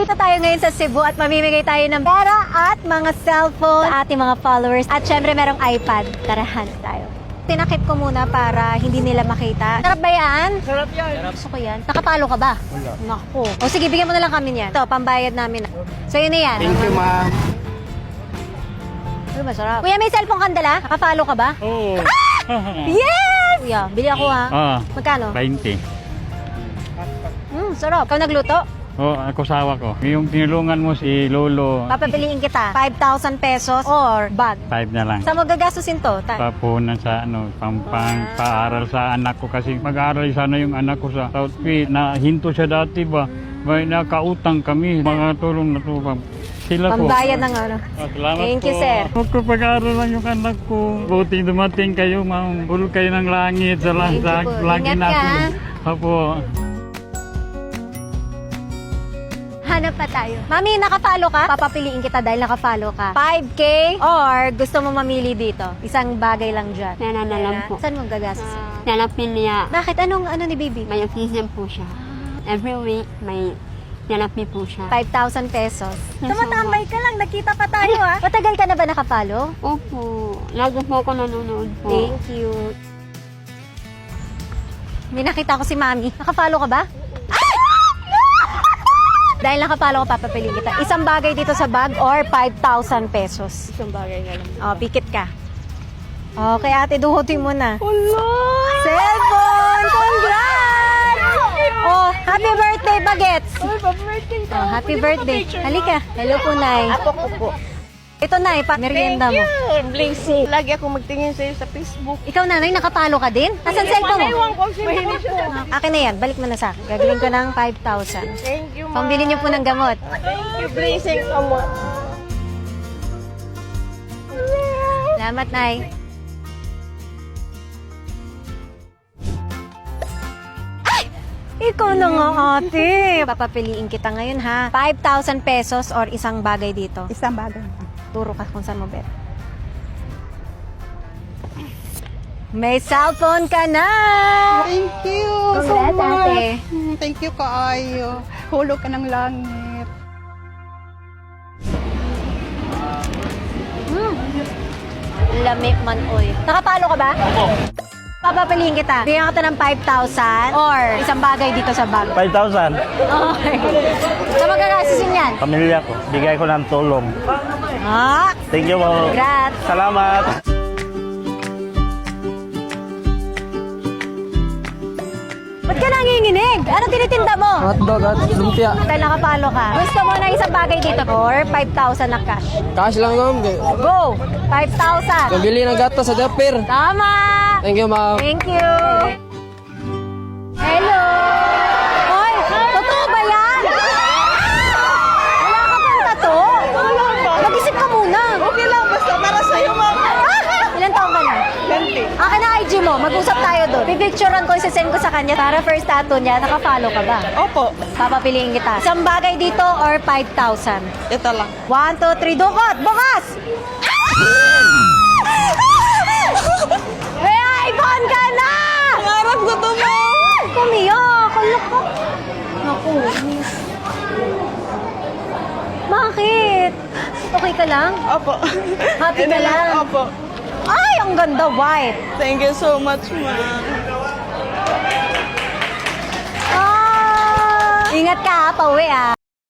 Ito tayo ngayon sa Cebu at mamimigay tayo ng pera at mga cellphone sa ating mga followers. At syempre merong iPad. Tara, hanap tayo. Tinakip ko muna para hindi nila makita. Sarap ba yan? Sarap yan. Gusto ko yan. Nakapalo ka ba? Wala. Naku. O sige, bigyan mo na lang kami niyan. Ito, pambayad namin. So yun na yan. Thank you, ma'am. Ano masarap? Kuya, may cellphone kandala? Nakapalo ka ba? Oo. Yes! Kuya, bili ako ha. Ah, Magkano? 20. Sarap. Ikaw nagluto? Oh, ako sawa ko. Yung tinulungan mo si Lolo, Papapiliin kita. 5,000 pesos or bag. 5 na lang. Saan mo gagastusin to? Papunan sa paaral sa anak ko kasi mag-aaral sana yung anak ko sa Southfield. Nahinto siya dati ba? May nakautang kami. Mga tulong na to. Sila po. Pambayad ng ano. Salamat Thank po. you, sir. Magpapag-aaral lang yung anak ko. Buti dumating kayo, ma'am. Hulog kayo ng langit. Thank you po. Lagi Ingat ka, natin. Opo. Hanap pa tayo. Mami, nakapalo ka? Papapiliin kita dahil nakapalo ka. 5K or gusto mo mamili dito? Isang bagay lang dyan. Pera na lang po. Saan mo gagastos? Nanapin niya. Bakit? Anong ano ni baby? May season po siya. Every week, may nanapin po siya. 5,000 pesos. Yes, Tumatambay ka lang. Nakita pa tayo ha. Matagal ka na ba nakapalo? Opo. Lagi po ako nanonood po. Thank you. May nakita ko si Mami. Nakapalo ka ba? Dahil nakapalo ko, papapiliin kita. Isang bagay dito sa bag or 5,000 pesos. Isang bagay nga lang. O, pikit ka. Okay, ate, duhutin mo na. Hello! Cellphone! Congrats! Oh, happy birthday, Bagets! Happy birthday Oh, happy birthday. Halika. Hello po, Nay. Apo ko po. Ito, Nay, merienda mo. Blessing. Lagi ako magtingin sa'yo sa Facebook. Ikaw, Nanay, nakapalo ka din? Nasaan cellphone mo? Ewan ko, mahilig siya. Akin na yan. Balik mo na sa akin. Gagawin ko ng 5,000. Thank you, ma'am. Pambili niyo po ng gamot. Thank you, blessing so much. Salamat, Nay. Ay! Ikaw na nga, ate. Papapiliin kita ngayon, ha? 5,000 pesos or isang bagay dito. Isang bagay. Turo ka kung saan mo bet. May cellphone ka na! Thank you so Congrats, much. ate. Thank you kaayo. Hulog ka ng langit. Lami man, oy. Nakapalo ka ba? Opo. Papapiliin kita. Bigyan kita ng 5,000 or isang bagay dito sa bag. 5,000. Okay. Saan magkakasusin yan? Pamilya ko. Bigay ko ng tulong. Ah! Thank you po. Congrats! Salamat. Ba't ka nanginginig? Ano tinitinda mo? Hotdog at lumpia. Dahil nakapalo ka. Gusto mo na isang bagay dito or 5,000 na cash? Cash lang, ma'am. Go! 5,000! Pabili ng gato sa Dapper. Tama! Thank you, ma'am. Thank you! Hello! Hoy! Totoo ba yan? Wala ka pang tato? Mag-isip ka muna. Okay lang, basta para sa'yo, ma'am. Ilan taong ka na? 20. Akin na IG mo. Mag-usap tayo doon. Pipicturean ko, isasend ko sa kanya para first tattoo niya. Nakafollow ka ba? Opo. Papapiliin kita. Isang bagay dito or 5,000? Ito lang. 1, 2, 3, dukot! Bukas! May iPhone ka na! Harap ko to, ma'am. Kumiyak! Kalok ko. Naku. Bakit? Okay ka lang? Opo. Happy ka lang? Opo. Ay, ang ganda, white. Thank you so much, ma'am. Ingat ka, pauwi ah.